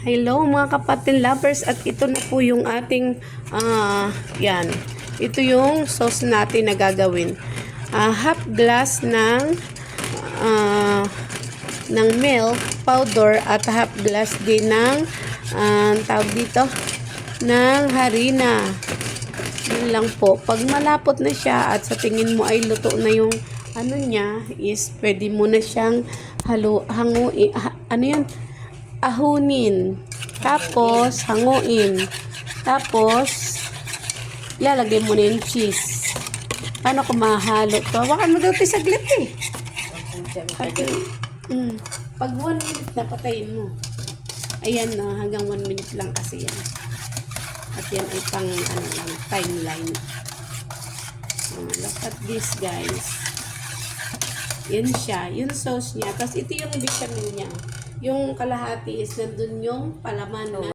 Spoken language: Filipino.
Hello mga kapatid lovers, at ito na po yung ating yan. Ito yung sauce natin na gagawin. Half glass ng milk powder at half glass din ng tawag dito ng harina. Yun lang po. Pag malapot na siya at sa tingin mo ay luto na yung ano niya, is pwede mo na siyang ahunin. Tapos, hanguin. Tapos, ilalagay mo na yung cheese. Paano ko mahalo to? Hawakan mo daw ito saglit eh. Pag 1 minute na, patayin mo. Ayan na, hanggang 1 minute lang kasi yan. At yan ay pang timeline. Look at this guys. Yan siya, yung sauce niya. Tapos ito yung bechamel niya. Yung kalahati is nandun yung palaman na